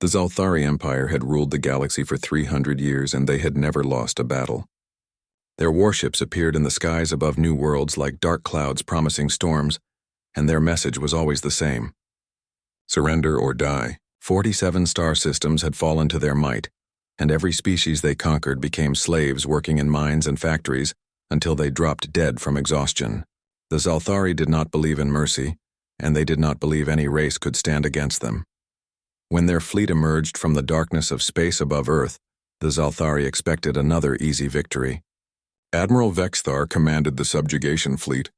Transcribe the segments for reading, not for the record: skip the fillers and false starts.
The Zalthari Empire had ruled the galaxy for 300 years, and they had never lost a battle. Their warships appeared in the skies above new worlds like dark clouds promising storms, and their message was always the same: surrender or die. 47 star systems had fallen to their might, and every species they conquered became slaves working in mines and factories until they dropped dead from exhaustion. The Zalthari did not believe in mercy, and they did not believe any race could stand against them. When their fleet emerged from the darkness of space above Earth, the Zalthari expected another easy victory. Admiral Vexthar commanded the subjugation fleet,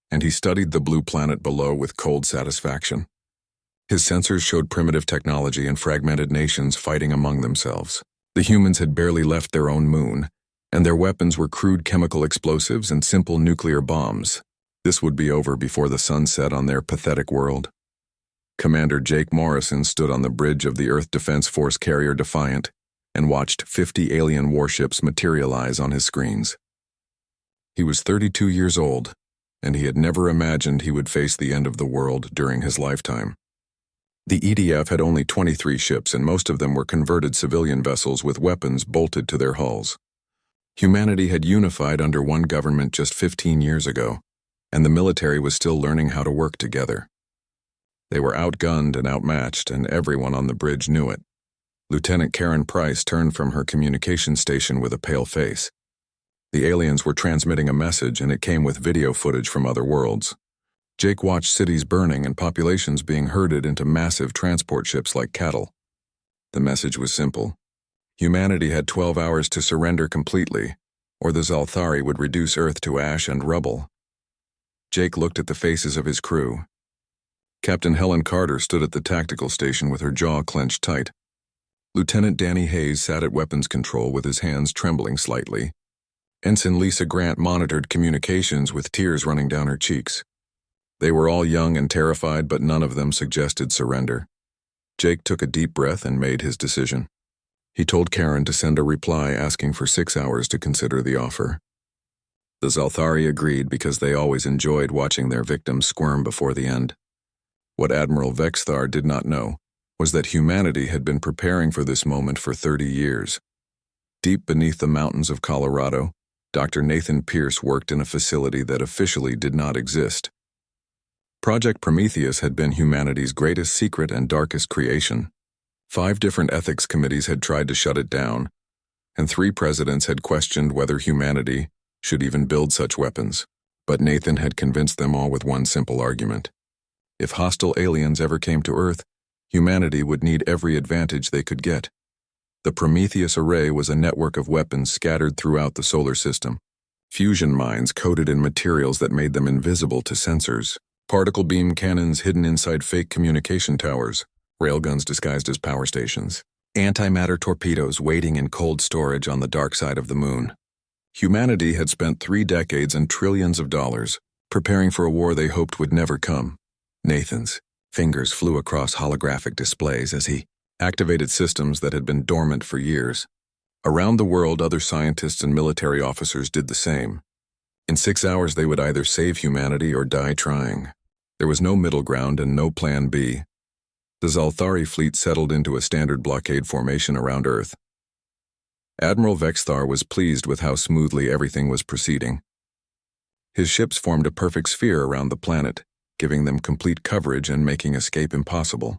and he studied the blue planet below with cold satisfaction. His sensors showed primitive technology and fragmented nations fighting among themselves. The humans had barely left their own moon, and their weapons were crude chemical explosives and simple nuclear bombs. This would be over before the sun set on their pathetic world. Commander Jake Morrison stood on the bridge of the Earth Defense Force carrier Defiant and watched 50 alien warships materialize on his screens. He was 32 years old, and he had never imagined he would face the end of the world during his lifetime. The EDF had only 23 ships, and most of them were converted civilian vessels with weapons bolted to their hulls. Humanity had unified under one government just 15 years ago, and the military was still learning how to work together. They were outgunned and outmatched, and everyone on the bridge knew it. Lieutenant Karen Price turned from her communication station with a pale face. The aliens were transmitting a message, and it came with video footage from other worlds. Jake watched cities burning and populations being herded into massive transport ships like cattle. The message was simple. Humanity had 12 hours to surrender completely, or the Zalthari would reduce Earth to ash and rubble. Jake looked at the faces of his crew. Captain Helen Carter stood at the tactical station with her jaw clenched tight. Lieutenant Danny Hayes sat at weapons control with his hands trembling slightly. Ensign Lisa Grant monitored communications with tears running down her cheeks. They were all young and terrified, but none of them suggested surrender. Jake took a deep breath and made his decision. He told Karen to send a reply asking for 6 hours to consider the offer. The Zalthari agreed because they always enjoyed watching their victims squirm before the end. What Admiral Vexthar did not know was that humanity had been preparing for this moment for 30 years. Deep beneath the mountains of Colorado, Dr. Nathan Pierce worked in a facility that officially did not exist. Project Prometheus had been humanity's greatest secret and darkest creation. 5 different ethics committees had tried to shut it down, and 3 presidents had questioned whether humanity should even build such weapons. But Nathan had convinced them all with one simple argument. If hostile aliens ever came to Earth, humanity would need every advantage they could get. The Prometheus array was a network of weapons scattered throughout the solar system. Fusion mines coated in materials that made them invisible to sensors. Particle beam cannons hidden inside fake communication towers. Railguns disguised as power stations. Antimatter torpedoes waiting in cold storage on the dark side of the moon. Humanity had spent 3 decades and trillions of dollars preparing for a war they hoped would never come. Nathan's fingers flew across holographic displays as he activated systems that had been dormant for years. Around the world, other scientists and military officers did the same. In 6 hours, they would either save humanity or die trying. There was no middle ground and no plan B. The Zalthari fleet settled into a standard blockade formation around Earth. Admiral Vexthar was pleased with how smoothly everything was proceeding. His ships formed a perfect sphere around the planet, giving them complete coverage and making escape impossible.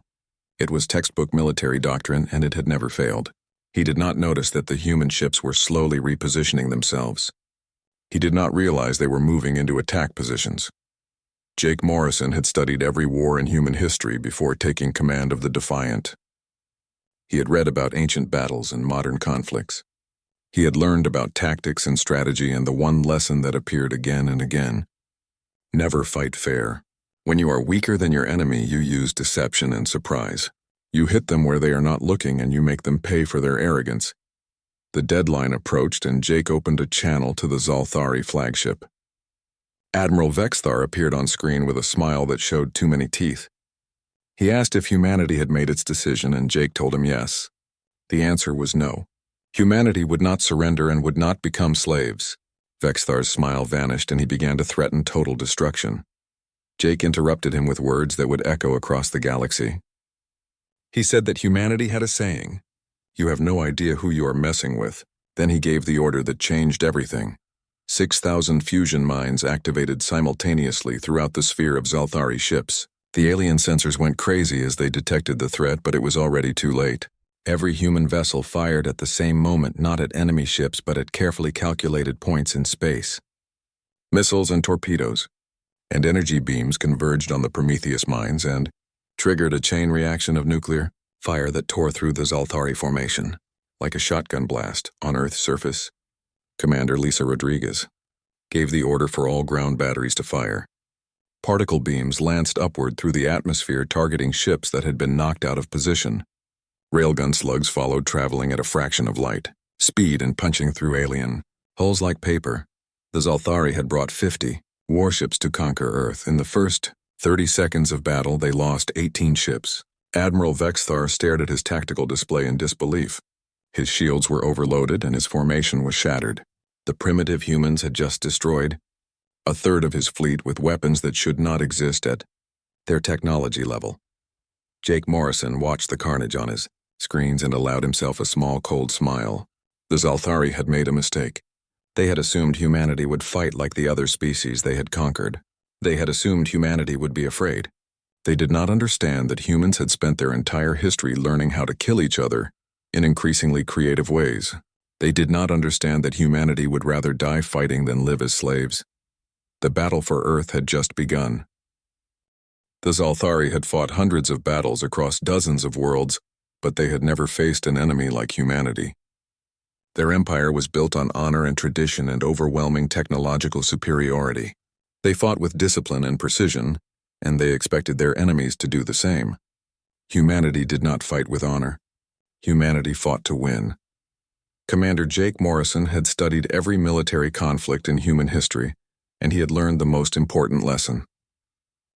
It was textbook military doctrine, and it had never failed. He did not notice that the human ships were slowly repositioning themselves. He did not realize they were moving into attack positions. Jake Morrison had studied every war in human history before taking command of the Defiant. He had read about ancient battles and modern conflicts. He had learned about tactics and strategy, and the one lesson that appeared again and again: never fight fair. When you are weaker than your enemy, you use deception and surprise. You hit them where they are not looking, and you make them pay for their arrogance. The deadline approached, and Jake opened a channel to the Zalthari flagship. Admiral Vexthar appeared on screen with a smile that showed too many teeth. He asked if humanity had made its decision, and Jake told him yes. The answer was no. Humanity would not surrender and would not become slaves. Vexthar's smile vanished, and he began to threaten total destruction. Jake interrupted him with words that would echo across the galaxy. He said that humanity had a saying, "You have no idea who you are messing with." Then he gave the order that changed everything. 6,000 fusion mines activated simultaneously throughout the sphere of Zalthari ships. The alien sensors went crazy as they detected the threat, but it was already too late. Every human vessel fired at the same moment, not at enemy ships but at carefully calculated points in space. Missiles and torpedoes and energy beams converged on the Prometheus mines and triggered a chain reaction of nuclear fire that tore through the Zalthari formation. Like a shotgun blast on Earth's surface, Commander Lisa Rodriguez gave the order for all ground batteries to fire. Particle beams lanced upward through the atmosphere, targeting ships that had been knocked out of position. Railgun slugs followed, traveling at a fraction of light speed and punching through alien hulls like paper. The Zalthari had brought 50 warships to conquer Earth. In the first 30 seconds of battle, they lost 18 ships. Admiral Vexthar stared at his tactical display in disbelief. His shields were overloaded and his formation was shattered. The primitive humans had just destroyed a third of his fleet with weapons that should not exist at their technology level. Jake Morrison watched the carnage on his screens and allowed himself a small, cold smile. The Zalthari had made a mistake. They had assumed humanity would fight like the other species they had conquered. They had assumed humanity would be afraid. They did not understand that humans had spent their entire history learning how to kill each other in increasingly creative ways. They did not understand that humanity would rather die fighting than live as slaves. The battle for Earth had just begun. The Zalthari had fought hundreds of battles across dozens of worlds, but they had never faced an enemy like humanity. Their empire was built on honor and tradition and overwhelming technological superiority. They fought with discipline and precision, and they expected their enemies to do the same. Humanity did not fight with honor. Humanity fought to win. Commander Jake Morrison had studied every military conflict in human history, and he had learned the most important lesson.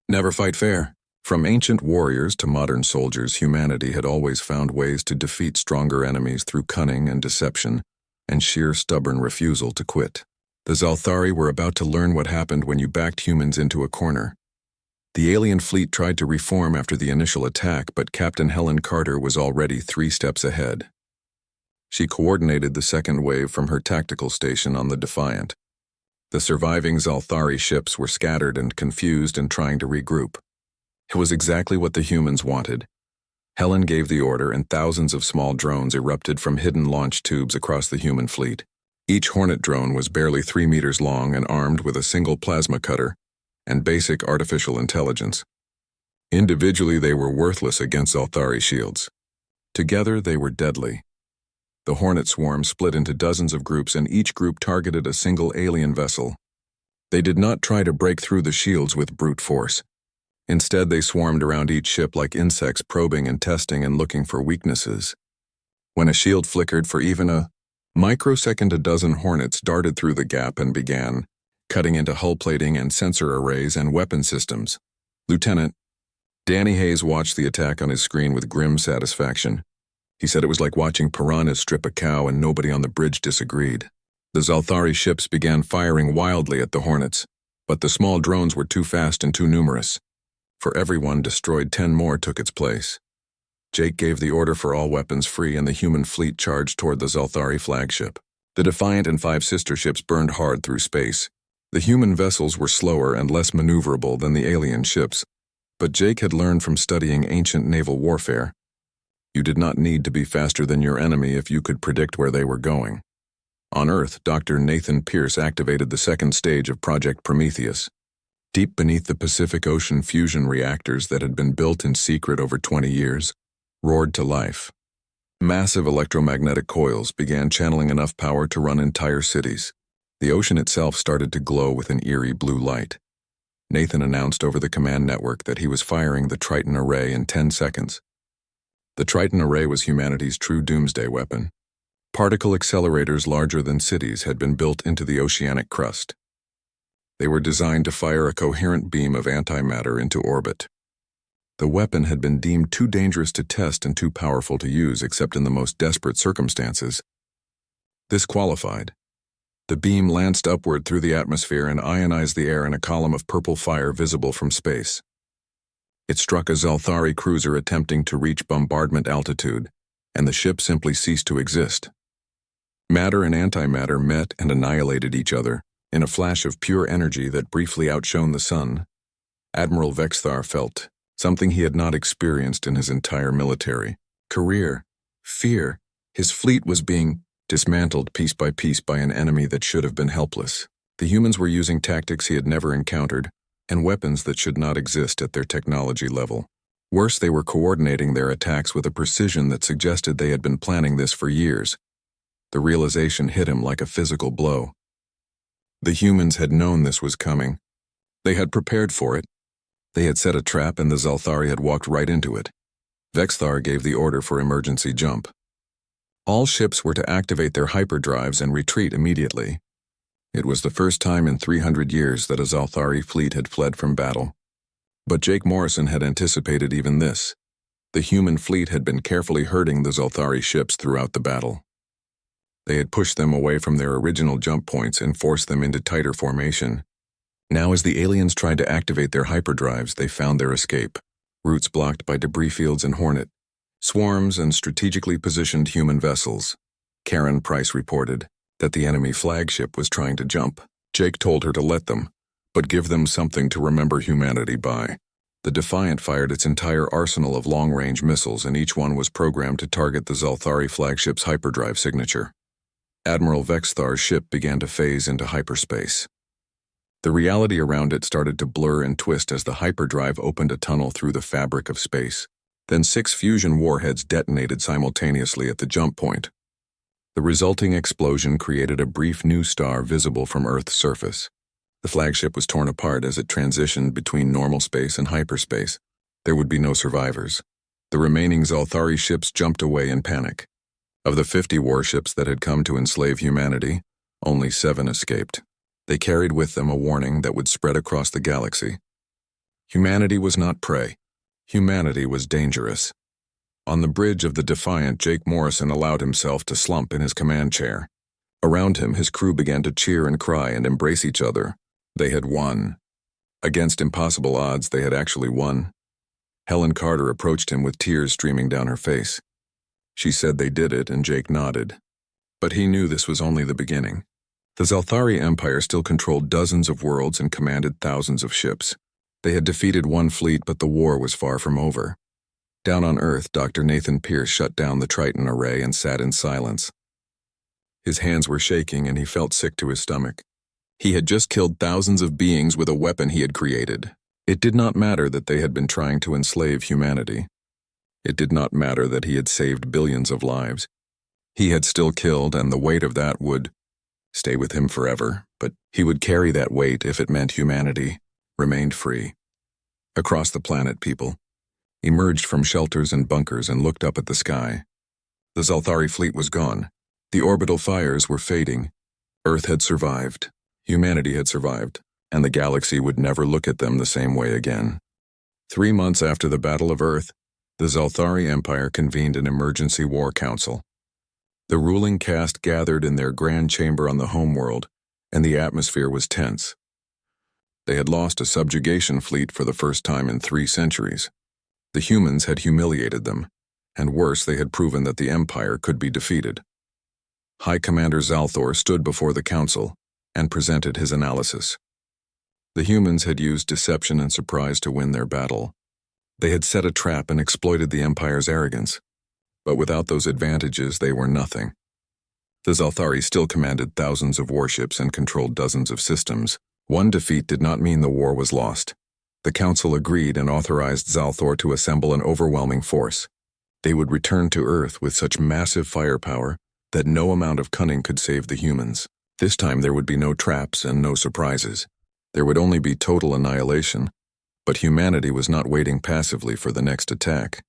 Never fight fair. From ancient warriors to modern soldiers, humanity had always found ways to defeat stronger enemies through cunning and deception, and sheer stubborn refusal to quit. The Zalthari were about to learn what happened when you backed humans into a corner. The alien fleet tried to reform after the initial attack, but Captain Helen Carter was already 3 steps ahead. She coordinated the second wave from her tactical station on the Defiant. The surviving Zalthari ships were scattered and confused and trying to regroup. It was exactly what the humans wanted. Helen gave the order, and thousands of small drones erupted from hidden launch tubes across the human fleet. Each Hornet drone was barely 3 meters long and armed with a single plasma cutter and basic artificial intelligence. Individually, they were worthless against Zalthari shields. Together, they were deadly. The Hornet swarm split into dozens of groups, and each group targeted a single alien vessel. They did not try to break through the shields with brute force. Instead, they swarmed around each ship like insects, probing and testing and looking for weaknesses. When a shield flickered for even a microsecond, a dozen Hornets darted through the gap and began cutting into hull plating and sensor arrays and weapon systems. Lieutenant Danny Hayes watched the attack on his screen with grim satisfaction. He said it was like watching piranhas strip a cow, and nobody on the bridge disagreed. The Zalthari ships began firing wildly at the Hornets, but the small drones were too fast and too numerous. For every one destroyed, 10 more took its place. Jake gave the order for all weapons free, and the human fleet charged toward the Zalthari flagship. The Defiant and 5 sister ships burned hard through space. The human vessels were slower and less maneuverable than the alien ships, but Jake had learned from studying ancient naval warfare. You did not need to be faster than your enemy if you could predict where they were going. On Earth, Dr. Nathan Pierce activated the second stage of Project Prometheus. Deep beneath the Pacific Ocean, fusion reactors that had been built in secret over 20 years roared to life. Massive electromagnetic coils began channeling enough power to run entire cities. The ocean itself started to glow with an eerie blue light. Nathan announced over the command network that he was firing the Triton Array in 10 seconds. The Triton Array was humanity's true doomsday weapon. Particle accelerators larger than cities had been built into the oceanic crust. They were designed to fire a coherent beam of antimatter into orbit. The weapon had been deemed too dangerous to test and too powerful to use except in the most desperate circumstances. This qualified. The beam lanced upward through the atmosphere and ionized the air in a column of purple fire visible from space. It struck a Zalthari cruiser attempting to reach bombardment altitude, and the ship simply ceased to exist. Matter and antimatter met and annihilated each other in a flash of pure energy that briefly outshone the sun. Admiral Vexthar felt something he had not experienced in his entire military career: fear. His fleet was being dismantled piece by piece by an enemy that should have been helpless. The humans were using tactics he had never encountered, and weapons that should not exist at their technology level. Worse, they were coordinating their attacks with a precision that suggested they had been planning this for years. The realization hit him like a physical blow. The humans had known this was coming. They had prepared for it. They had set a trap and the Zalthari had walked right into it. Vexthar gave the order for emergency jump. All ships were to activate their hyperdrives and retreat immediately. It was the first time in 300 years that a Zalthari fleet had fled from battle. But Jake Morrison had anticipated even this. The human fleet had been carefully herding the Zalthari ships throughout the battle. They had pushed them away from their original jump points and forced them into tighter formation. Now, as the aliens tried to activate their hyperdrives, they found their escape. Routes blocked by debris fields and Hornet. Swarms and strategically positioned human vessels. Karen Price reported that the enemy flagship was trying to jump. Jake told her to let them, but give them something to remember humanity by. The Defiant fired its entire arsenal of long-range missiles, and each one was programmed to target the Zalthari flagship's hyperdrive signature. Admiral Vexthar's ship began to phase into hyperspace. The reality around it started to blur and twist as the hyperdrive opened a tunnel through the fabric of space. Then 6 fusion warheads detonated simultaneously at the jump point. The resulting explosion created a brief new star visible from Earth's surface. The flagship was torn apart as it transitioned between normal space and hyperspace. There would be no survivors. The remaining Zalthari ships jumped away in panic. Of the 50 warships that had come to enslave humanity, only 7 escaped. They carried with them a warning that would spread across the galaxy. Humanity was not prey. Humanity was dangerous. On the bridge of the Defiant, Jake Morrison allowed himself to slump in his command chair. Around him, his crew began to cheer and cry and embrace each other. They had won. Against impossible odds, they had actually won. Helen Carter approached him with tears streaming down her face. She said they did it, and Jake nodded. But he knew this was only the beginning. The Zalthari Empire still controlled dozens of worlds and commanded thousands of ships. They had defeated one fleet, but the war was far from over. Down on Earth, Dr. Nathan Pierce shut down the Triton array and sat in silence. His hands were shaking and he felt sick to his stomach. He had just killed thousands of beings with a weapon he had created. It did not matter that they had been trying to enslave humanity. It did not matter that he had saved billions of lives. He had still killed, and the weight of that would stay with him forever, but he would carry that weight if it meant humanity remained free. Across the planet, people emerged from shelters and bunkers and looked up at the sky. The Zalthari fleet was gone. The orbital fires were fading. Earth had survived. Humanity had survived, and the galaxy would never look at them the same way again. 3 months after the Battle of Earth, the Zalthari Empire convened an emergency war council. The ruling caste gathered in their grand chamber on the homeworld, and the atmosphere was tense. They had lost a subjugation fleet for the first time in 3 centuries. The humans had humiliated them, and worse, they had proven that the Empire could be defeated. High Commander Zalthor stood before the council and presented his analysis. The humans had used deception and surprise to win their battle. They had set a trap and exploited the Empire's arrogance. But without those advantages, they were nothing. The Zalthari still commanded thousands of warships and controlled dozens of systems. One defeat did not mean the war was lost. The council agreed and authorized Zalthor to assemble an overwhelming force. They would return to Earth with such massive firepower that no amount of cunning could save the humans. This time there would be no traps and no surprises. There would only be total annihilation. But humanity was not waiting passively for the next attack.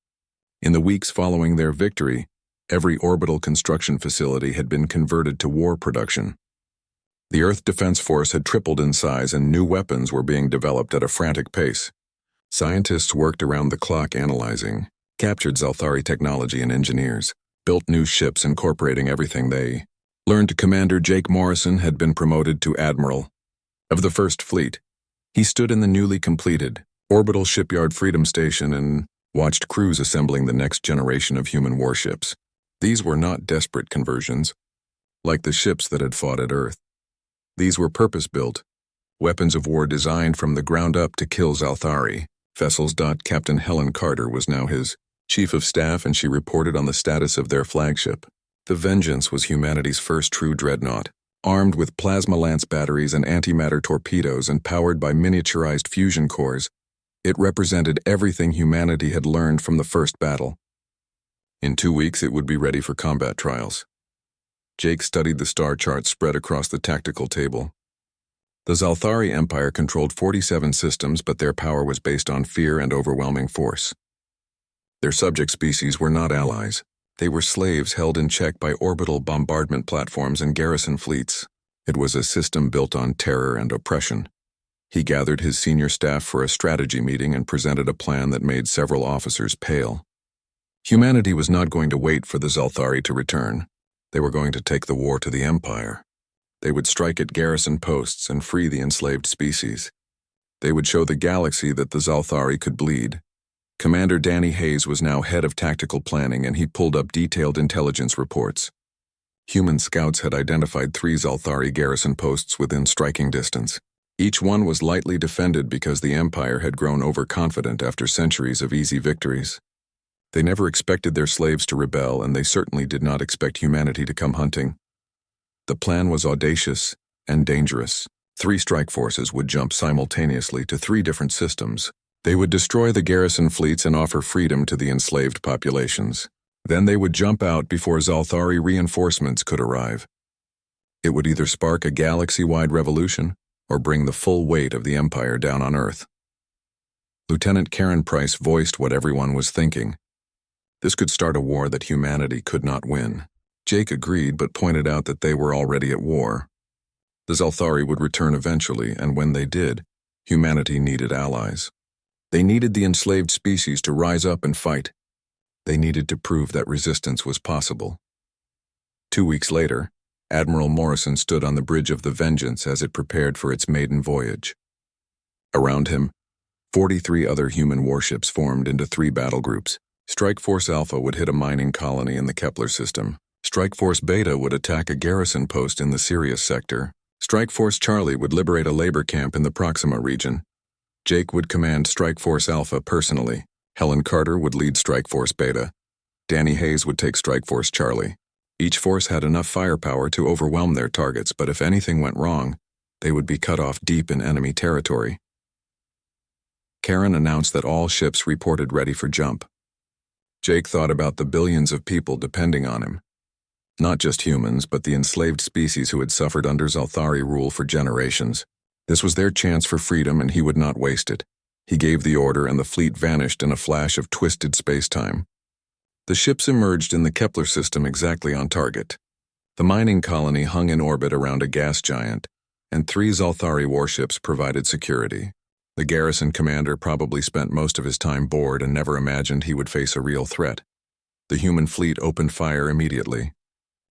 In the weeks following their victory, every orbital construction facility had been converted to war production. The Earth Defense Force had tripled in size and new weapons were being developed at a frantic pace. Scientists worked around the clock analyzing, captured Zalthari technology and engineers, built new ships incorporating everything they learned. Commander Jake Morrison had been promoted to Admiral of the First Fleet. He stood in the newly completed, orbital shipyard Freedom Station and watched crews assembling the next generation of human warships. These were not desperate conversions, like the ships that had fought at Earth. These were purpose-built, weapons of war designed from the ground up to kill Zalthari. Vessels. Captain Helen Carter was now his chief of staff, and she reported on the status of their flagship. The Vengeance was humanity's first true dreadnought, armed with plasma lance batteries and antimatter torpedoes and powered by miniaturized fusion cores. It represented everything humanity had learned from the first battle. In 2 weeks, it would be ready for combat trials. Jake studied the star charts spread across the tactical table. The Zalthari Empire controlled 47 systems, but their power was based on fear and overwhelming force. Their subject species were not allies. They were slaves held in check by orbital bombardment platforms and garrison fleets. It was a system built on terror and oppression. He gathered his senior staff for a strategy meeting and presented a plan that made several officers pale. Humanity was not going to wait for the Zalthari to return. They were going to take the war to the Empire. They would strike at garrison posts and free the enslaved species. They would show the galaxy that the Zalthari could bleed. Commander Danny Hayes was now head of tactical planning, and he pulled up detailed intelligence reports. Human scouts had identified 3 Zalthari garrison posts within striking distance. Each one was lightly defended because the Empire had grown overconfident after centuries of easy victories. They never expected their slaves to rebel, and they certainly did not expect humanity to come hunting. The plan was audacious and dangerous. 3 strike forces would jump simultaneously to 3 different systems. They would destroy the garrison fleets and offer freedom to the enslaved populations. Then they would jump out before Zalthari reinforcements could arrive. It would either spark a galaxy-wide revolution or bring the full weight of the Empire down on Earth. Lieutenant Karen Price voiced what everyone was thinking. This could start a war that humanity could not win. Jake agreed, but pointed out that they were already at war. The Zalthari would return eventually, and when they did, humanity needed allies. They needed the enslaved species to rise up and fight. They needed to prove that resistance was possible. 2 weeks later, Admiral Morrison stood on the bridge of the Vengeance as it prepared for its maiden voyage. Around him, 43 other human warships formed into 3 battle groups. Strike Force Alpha would hit a mining colony in the Kepler system. Strike Force Beta would attack a garrison post in the Sirius sector. Strike Force Charlie would liberate a labor camp in the Proxima region. Jake would command Strike Force Alpha personally. Helen Carter would lead Strike Force Beta. Danny Hayes would take Strike Force Charlie. Each force had enough firepower to overwhelm their targets, but if anything went wrong, they would be cut off deep in enemy territory. Karen announced that all ships reported ready for jump. Jake thought about the billions of people depending on him. Not just humans, but the enslaved species who had suffered under Zalthari rule for generations. This was their chance for freedom, and he would not waste it. He gave the order, and the fleet vanished in a flash of twisted space-time. The ships emerged in the Kepler system exactly on target. The mining colony hung in orbit around a gas giant, and 3 Zalthari warships provided security. The garrison commander probably spent most of his time bored and never imagined he would face a real threat. The human fleet opened fire immediately.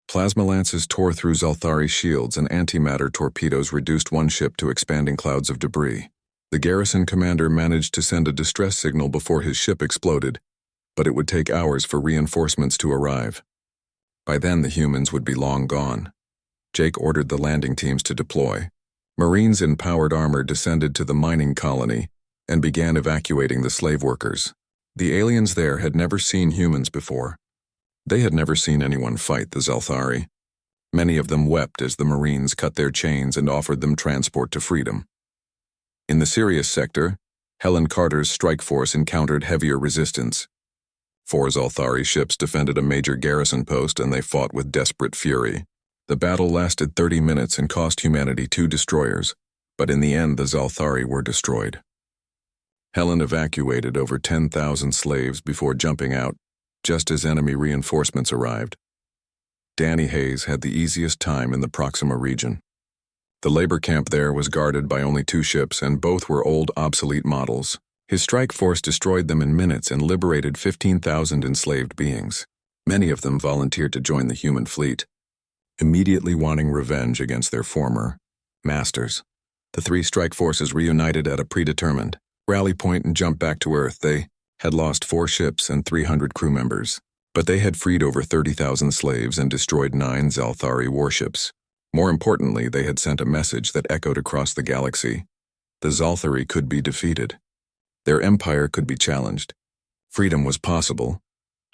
Plasma lances tore through Zalthari shields, and antimatter torpedoes reduced one ship to expanding clouds of debris. The garrison commander managed to send a distress signal before his ship exploded, but it would take hours for reinforcements to arrive. By then, the humans would be long gone. Jake ordered the landing teams to deploy. Marines in powered armor descended to the mining colony and began evacuating the slave workers. The aliens there had never seen humans before. They had never seen anyone fight the Zalthari. Many of them wept as the Marines cut their chains and offered them transport to freedom. In the Sirius sector, Helen Carter's strike force encountered heavier resistance. 4 Zalthari ships defended a major garrison post, and they fought with desperate fury. The battle lasted 30 minutes and cost humanity 2 destroyers, but in the end the Zalthari were destroyed. Helen evacuated over 10,000 slaves before jumping out, just as enemy reinforcements arrived. Danny Hayes had the easiest time in the Proxima region. The labor camp there was guarded by only 2 ships, and both were old, obsolete models. His strike force destroyed them in minutes and liberated 15,000 enslaved beings. Many of them volunteered to join the human fleet, immediately wanting revenge against their former masters. The 3 strike forces reunited at a predetermined rally point and jump back to Earth. They had lost 4 ships and 300 crew members, but they had freed over 30,000 slaves and destroyed 9 Zalthari warships. More importantly, they had sent a message that echoed across the galaxy. The Zalthari could be defeated. Their empire could be challenged. Freedom was possible.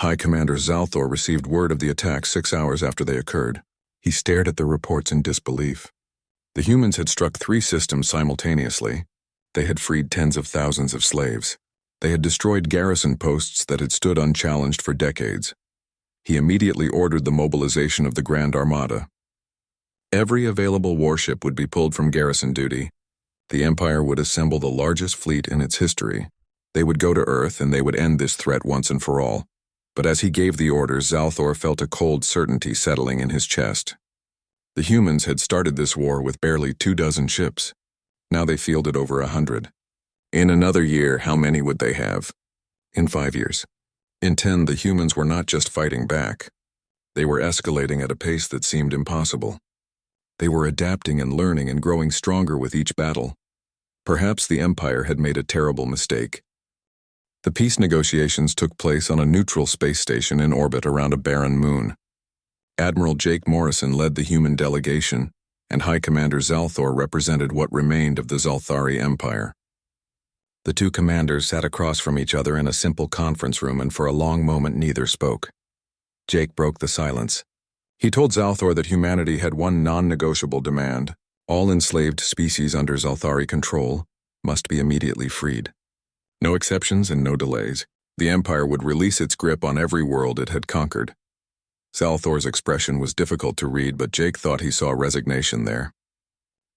High Commander Zalthor received word of the attack 6 hours after they occurred. He stared at the reports in disbelief. The humans had struck 3 systems simultaneously. They had freed tens of thousands of slaves. They had destroyed garrison posts that had stood unchallenged for decades. He immediately ordered the mobilization of the Grand Armada. Every available warship would be pulled from garrison duty. The Empire would assemble the largest fleet in its history. They would go to Earth and they would end this threat once and for all. But as he gave the orders, Zalthor felt a cold certainty settling in his chest. The humans had started this war with barely 24 ships. Now they fielded over 100. In another year, how many would they have? In 5 years. In 10, the humans were not just fighting back. They were escalating at a pace that seemed impossible. They were adapting and learning and growing stronger with each battle. Perhaps the Empire had made a terrible mistake. The peace negotiations took place on a neutral space station in orbit around a barren moon. Admiral Jake Morrison led the human delegation, and High Commander Zalthor represented what remained of the Zalthari Empire. The 2 commanders sat across from each other in a simple conference room, and for a long moment neither spoke. Jake broke the silence. He told Zalthor that humanity had one non-negotiable demand. All enslaved species under Zalthari control must be immediately freed. No exceptions and no delays. The Empire would release its grip on every world it had conquered. Zalthor's expression was difficult to read, but Jake thought he saw resignation there.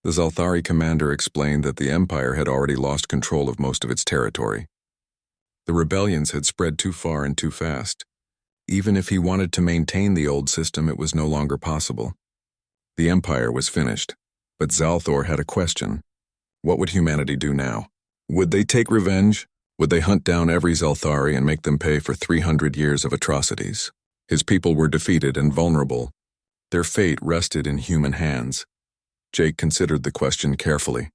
The Zalthari commander explained that the Empire had already lost control of most of its territory. The rebellions had spread too far and too fast. Even if he wanted to maintain the old system, it was no longer possible. The Empire was finished, but Zalthor had a question. What would humanity do now? Would they take revenge? Would they hunt down every Zalthari and make them pay for 300 years of atrocities? His people were defeated and vulnerable. Their fate rested in human hands. Jake considered the question carefully.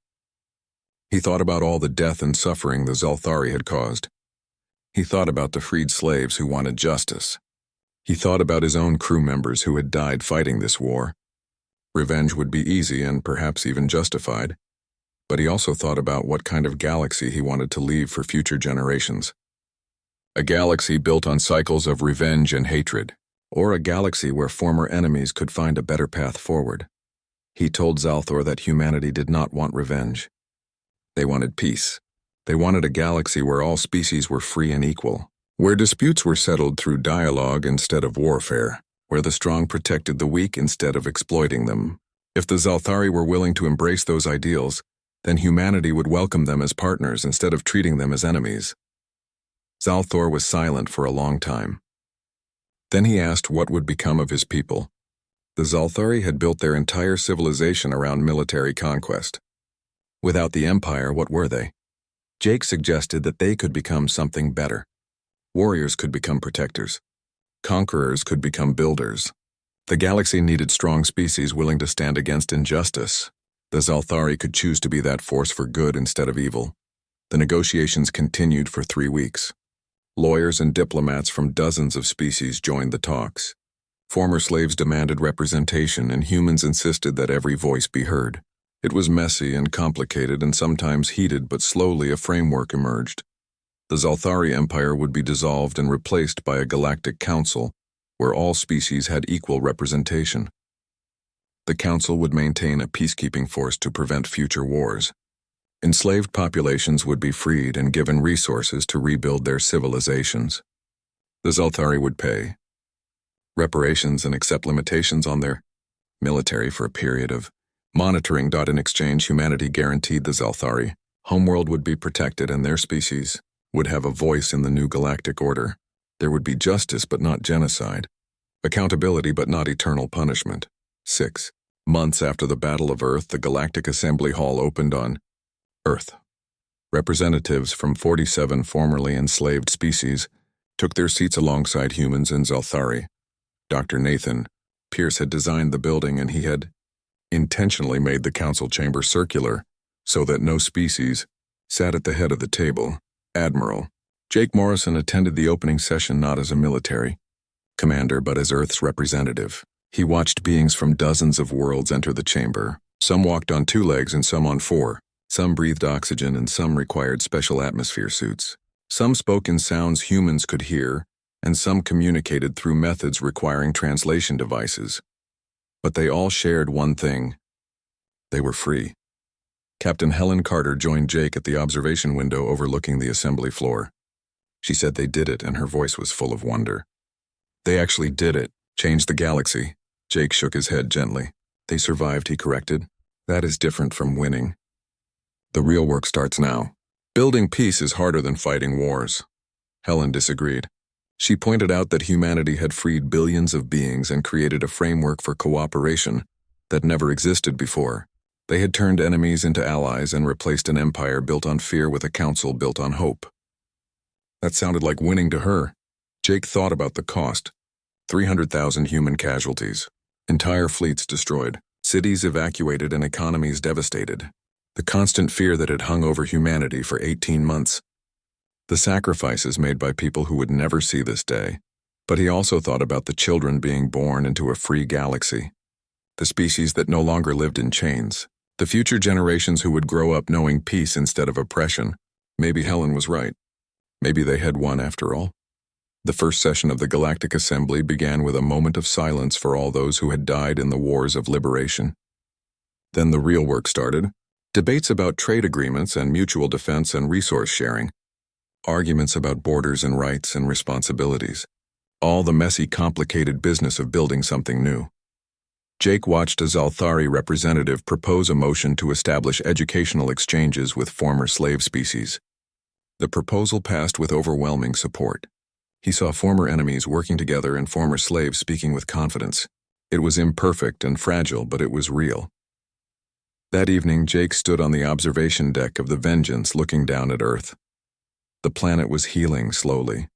He thought about all the death and suffering the Zalthari had caused. He thought about the freed slaves who wanted justice. He thought about his own crew members who had died fighting this war. Revenge would be easy and perhaps even justified. But he also thought about what kind of galaxy he wanted to leave for future generations. A galaxy built on cycles of revenge and hatred, or a galaxy where former enemies could find a better path forward. He told Zalthor that humanity did not want revenge. They wanted peace. They wanted a galaxy where all species were free and equal, where disputes were settled through dialogue instead of warfare, where the strong protected the weak instead of exploiting them. If the Zalthari were willing to embrace those ideals, then humanity would welcome them as partners instead of treating them as enemies. Zalthor was silent for a long time. Then he asked what would become of his people. The Zalthari had built their entire civilization around military conquest. Without the Empire, what were they? Jake suggested that they could become something better. Warriors could become protectors. Conquerors could become builders. The galaxy needed strong species willing to stand against injustice. The Zalthari could choose to be that force for good instead of evil. The negotiations continued for 3 weeks. Lawyers and diplomats from dozens of species joined the talks. Former slaves demanded representation, and humans insisted that every voice be heard. It was messy and complicated and sometimes heated, but slowly a framework emerged. The Zalthari Empire would be dissolved and replaced by a galactic council, where all species had equal representation. The council would maintain a peacekeeping force to prevent future wars. Enslaved populations would be freed and given resources to rebuild their civilizations. The Zalthari would pay reparations and accept limitations on their military for a period of monitoring. In exchange, humanity guaranteed the Zalthari homeworld would be protected and their species would have a voice in the new galactic order. There would be justice but not genocide, accountability but not eternal punishment. 6 months after the Battle of Earth, the Galactic Assembly Hall opened on Earth. Representatives from 47 formerly enslaved species took their seats alongside humans and Zalthari. Dr. Nathan Pierce had designed the building, and he had intentionally made the council chamber circular so that no species sat at the head of the table. Admiral Jake Morrison attended the opening session not as a military commander but as Earth's representative. He watched beings from dozens of worlds enter the chamber. Some walked on 2 legs and some on 4. Some breathed oxygen and some required special atmosphere suits. Some spoke in sounds humans could hear, and some communicated through methods requiring translation devices. But they all shared one thing. They were free. Captain Helen Carter joined Jake at the observation window overlooking the assembly floor. She said they did it, and her voice was full of wonder. They actually did it. Changed the galaxy. Jake shook his head gently. They survived, he corrected. That is different from winning. The real work starts now. Building peace is harder than fighting wars. Helen disagreed. She pointed out that humanity had freed billions of beings and created a framework for cooperation that never existed before. They had turned enemies into allies and replaced an empire built on fear with a council built on hope. That sounded like winning to her. Jake thought about the cost. 300,000 human casualties. Entire fleets destroyed. Cities evacuated and economies devastated. The constant fear that had hung over humanity for 18 months. The sacrifices made by people who would never see this day. But he also thought about the children being born into a free galaxy. The species that no longer lived in chains. The future generations who would grow up knowing peace instead of oppression. Maybe Helen was right. Maybe they had won after all. The first session of the Galactic Assembly began with a moment of silence for all those who had died in the wars of liberation. Then the real work started. Debates about trade agreements and mutual defense and resource sharing. Arguments about borders and rights and responsibilities. All the messy, complicated business of building something new. Jake watched a Zalthari representative propose a motion to establish educational exchanges with former slave species. The proposal passed with overwhelming support. He saw former enemies working together and former slaves speaking with confidence. It was imperfect and fragile, but it was real. That evening, Jake stood on the observation deck of the Vengeance looking down at Earth. The planet was healing slowly.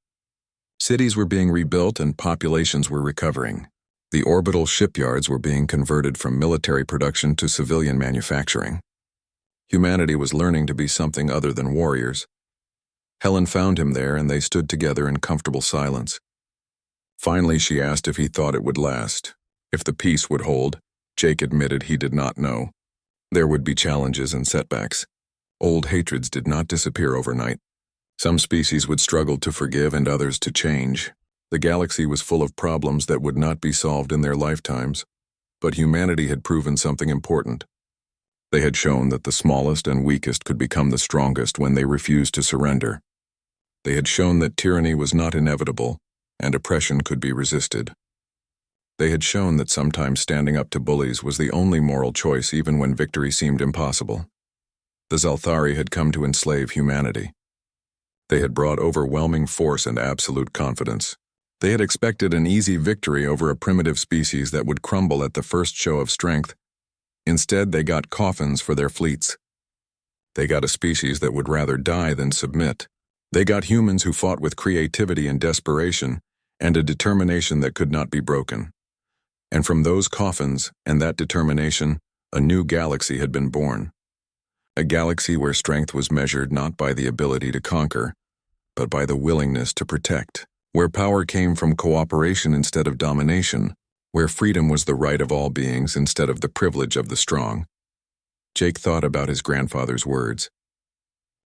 Cities were being rebuilt and populations were recovering. The orbital shipyards were being converted from military production to civilian manufacturing. Humanity was learning to be something other than warriors. Helen found him there, and they stood together in comfortable silence. Finally, she asked if he thought it would last. If the peace would hold. Jake admitted he did not know. There would be challenges and setbacks. Old hatreds did not disappear overnight. Some species would struggle to forgive and others to change. The galaxy was full of problems that would not be solved in their lifetimes. But humanity had proven something important. They had shown that the smallest and weakest could become the strongest when they refused to surrender. They had shown that tyranny was not inevitable, and oppression could be resisted. They had shown that sometimes standing up to bullies was the only moral choice even when victory seemed impossible. The Zalthari had come to enslave humanity. They had brought overwhelming force and absolute confidence. They had expected an easy victory over a primitive species that would crumble at the first show of strength. Instead, they got Coffins for their fleets. They got a species that would rather die than submit. They got humans who fought with creativity and desperation, and a determination that could not be broken. And from those Coffins and that determination, a new galaxy had been born. A galaxy where strength was measured not by the ability to conquer, but by the willingness to protect. Where power came from cooperation instead of domination. Where freedom was the right of all beings instead of the privilege of the strong. Jake thought about his grandfather's words.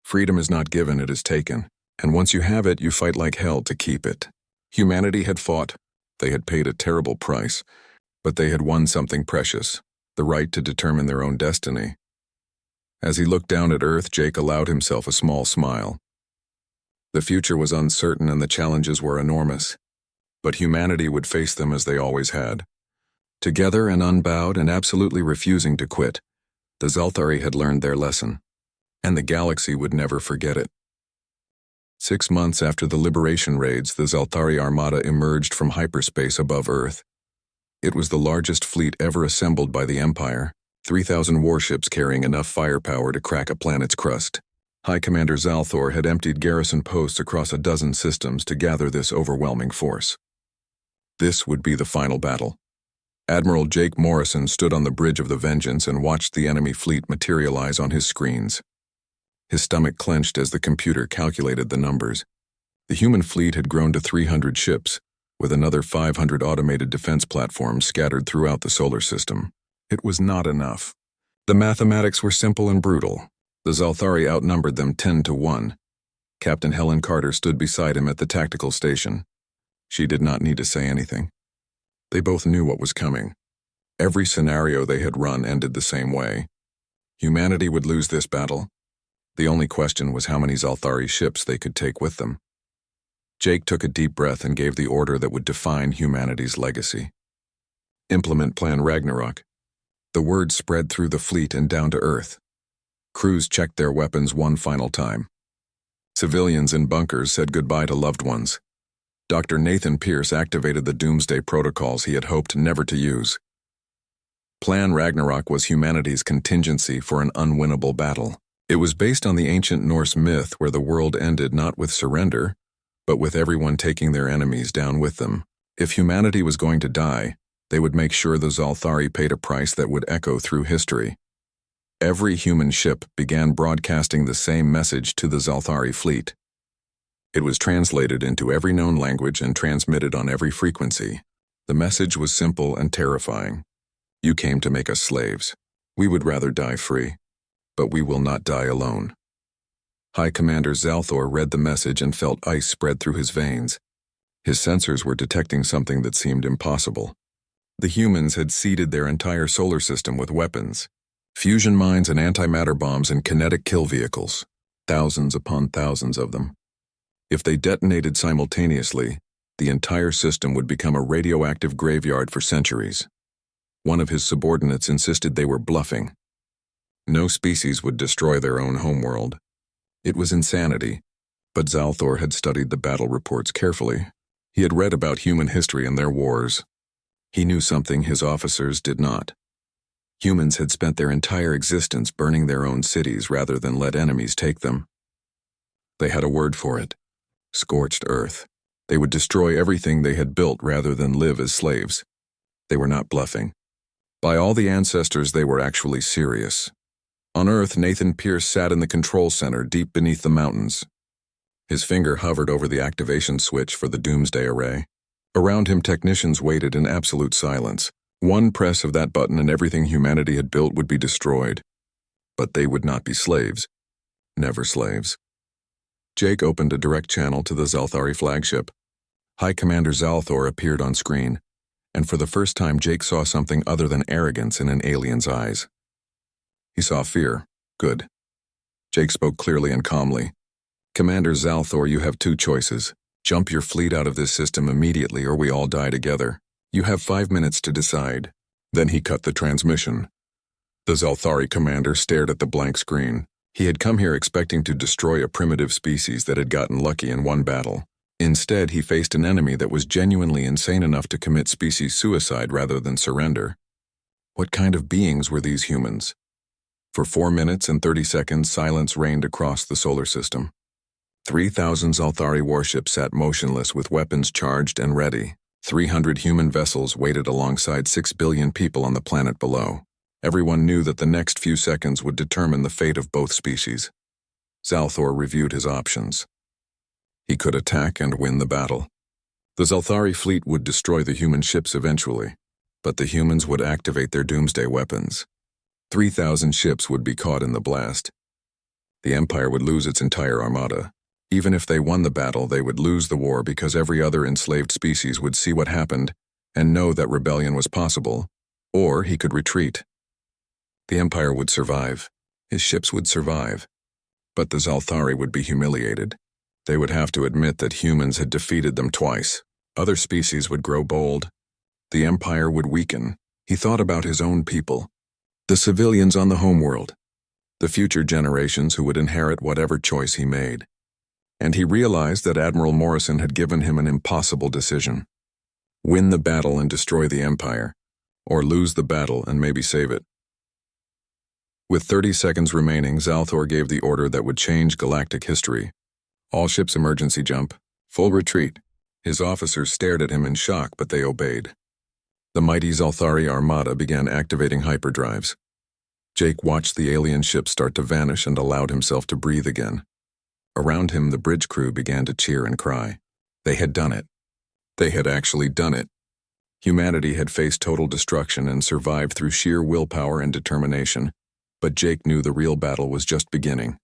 Freedom is not given, it is taken. And once you have it, you fight like hell to keep it. Humanity had fought. They had paid a terrible price. But they had won something precious, the right to determine their own destiny. As he looked down at Earth, Jake allowed himself a small smile. The future was uncertain and the challenges were enormous. But humanity would face them as they always had. Together and unbowed and absolutely refusing to quit, the Zalthari had learned their lesson. And the galaxy would never forget it. 6 months after the liberation raids, the Zalthari Armada emerged from hyperspace above Earth. It was the largest fleet ever assembled by the Empire, 3,000 warships carrying enough firepower to crack a planet's crust. High Commander Zalthor had emptied garrison posts across a dozen systems to gather this overwhelming force. This would be the final battle. Admiral Jake Morrison stood on the bridge of the Vengeance and watched the enemy fleet materialize on his screens. His stomach clenched as the computer calculated the numbers. The human fleet had grown to 300 ships, with another 500 automated defense platforms scattered throughout the solar system. It was not enough. The mathematics were simple and brutal. The Zalthari outnumbered them 10 to 1. Captain Helen Carter stood beside him at the tactical station. She did not need to say anything. They both knew what was coming. Every scenario they had run ended the same way. Humanity would lose this battle. The only question was how many Zalthari ships they could take with them. Jake took a deep breath and gave the order that would define humanity's legacy. Implement Plan Ragnarok. The word spread through the fleet and down to Earth. Crews checked their weapons one final time. Civilians in bunkers said goodbye to loved ones. Dr. Nathan Pierce activated the doomsday protocols he had hoped never to use. Plan Ragnarok was humanity's contingency for an unwinnable battle. It was based on the ancient Norse myth where the world ended not with surrender, but with everyone taking their enemies down with them. If humanity was going to die, they would make sure the Zalthari paid a price that would echo through history. Every human ship began broadcasting the same message to the Zalthari fleet. It was translated into every known language and transmitted on every frequency. The message was simple and terrifying. You came to make us slaves. We would rather die free, but we will not die alone. High Commander Zalthor read the message and felt ice spread through his veins. His sensors were detecting something that seemed impossible. The humans had seeded their entire solar system with weapons, fusion mines and antimatter bombs and kinetic kill vehicles, thousands upon thousands of them. If they detonated simultaneously, the entire system would become a radioactive graveyard for centuries. One of his subordinates insisted they were bluffing. No species would destroy their own homeworld. It was insanity, but Zalthor had studied the battle reports carefully. He had read about human history and their wars. He knew something his officers did not. Humans had spent their entire existence burning their own cities rather than let enemies take them. They had a word for it: scorched earth. They would destroy everything they had built rather than live as slaves. They were not bluffing. By all the ancestors, they were actually serious. On Earth, Nathan Pierce sat in the control center deep beneath the mountains. His finger hovered over the activation switch for the doomsday array. Around him, technicians waited in absolute silence. One press of that button and everything humanity had built would be destroyed. But they would not be slaves. Never slaves. Jake opened a direct channel to the Zalthari flagship. High Commander Zalthor appeared on screen, and for the first time Jake saw something other than arrogance in an alien's eyes. He saw fear. Good. Jake spoke clearly and calmly. Commander Zalthor, you have two choices. Jump your fleet out of this system immediately or we all die together. You have 5 minutes to decide. Then he cut the transmission. The Zalthari commander stared at the blank screen. He had come here expecting to destroy a primitive species that had gotten lucky in one battle. Instead, he faced an enemy that was genuinely insane enough to commit species suicide rather than surrender. What kind of beings were these humans? For 4 minutes and 30 seconds, silence reigned across the solar system. 3,000 Zalthari warships sat motionless with weapons charged and ready. 300 human vessels waited alongside 6 billion people on the planet below. Everyone knew that the next few seconds would determine the fate of both species. Zalthor reviewed his options. He could attack and win the battle. The Zalthari fleet would destroy the human ships eventually, but the humans would activate their doomsday weapons. 3,000 ships would be caught in the blast. The Empire would lose its entire armada. Even if they won the battle, they would lose the war because every other enslaved species would see what happened and know that rebellion was possible, or he could retreat. The Empire would survive. His ships would survive. But the Zalthari would be humiliated. They would have to admit that humans had defeated them twice. Other species would grow bold. The Empire would weaken. He thought about his own people. The civilians on the homeworld. The future generations who would inherit whatever choice he made. And he realized that Admiral Morrison had given him an impossible decision. Win the battle and destroy the Empire, or lose the battle and maybe save it. With 30 seconds remaining, Zalthor gave the order that would change galactic history. All ships emergency jump, full retreat. His officers stared at him in shock, but they obeyed. The mighty Zalthari armada began activating hyperdrives. Jake watched the alien ship start to vanish and allowed himself to breathe again. Around him, the bridge crew began to cheer and cry. They had done it. They had actually done it. Humanity had faced total destruction and survived through sheer willpower and determination, but Jake knew the real battle was just beginning.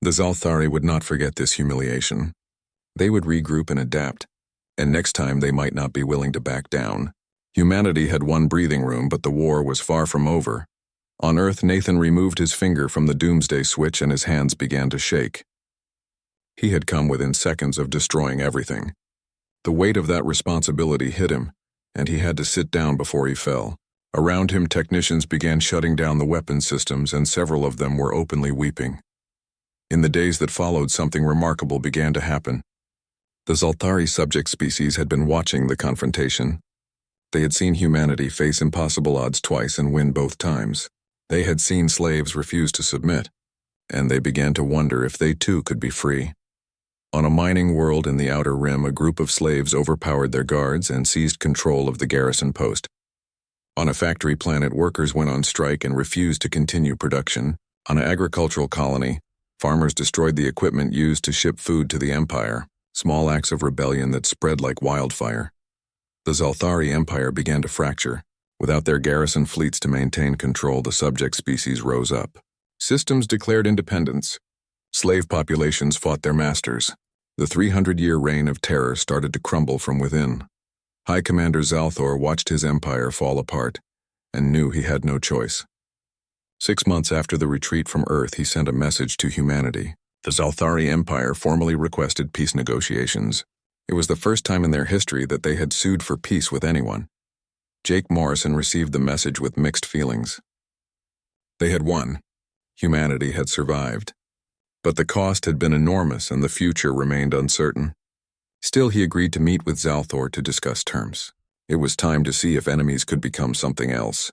The Zalthari would not forget this humiliation. They would regroup and adapt, and next time they might not be willing to back down. Humanity had one breathing room, but the war was far from over. On Earth, Nathan removed his finger from the doomsday switch and his hands began to shake. He had come within seconds of destroying everything. The weight of that responsibility hit him, and he had to sit down before he fell. Around him, technicians began shutting down the weapon systems, and several of them were openly weeping. In the days that followed, something remarkable began to happen. The Zalthari subject species had been watching the confrontation. They had seen humanity face impossible odds twice and win both times. They had seen slaves refuse to submit, and they began to wonder if they too could be free. On a mining world in the Outer Rim, a group of slaves overpowered their guards and seized control of the garrison post. On a factory planet, workers went on strike and refused to continue production. On an agricultural colony, farmers destroyed the equipment used to ship food to the Empire, small acts of rebellion that spread like wildfire. The Zalthari Empire began to fracture. Without their garrison fleets to maintain control, the subject species rose up. Systems declared independence. Slave populations fought their masters. The 300-year reign of terror started to crumble from within. High Commander Zalthor watched his empire fall apart and knew he had no choice. 6 months after the retreat from Earth, he sent a message to humanity. The Zalthari Empire formally requested peace negotiations. It was the first time in their history that they had sued for peace with anyone. Jake Morrison received the message with mixed feelings. They had won. Humanity had survived. But the cost had been enormous and the future remained uncertain. Still, he agreed to meet with Zalthor to discuss terms. It was time to see if enemies could become something else.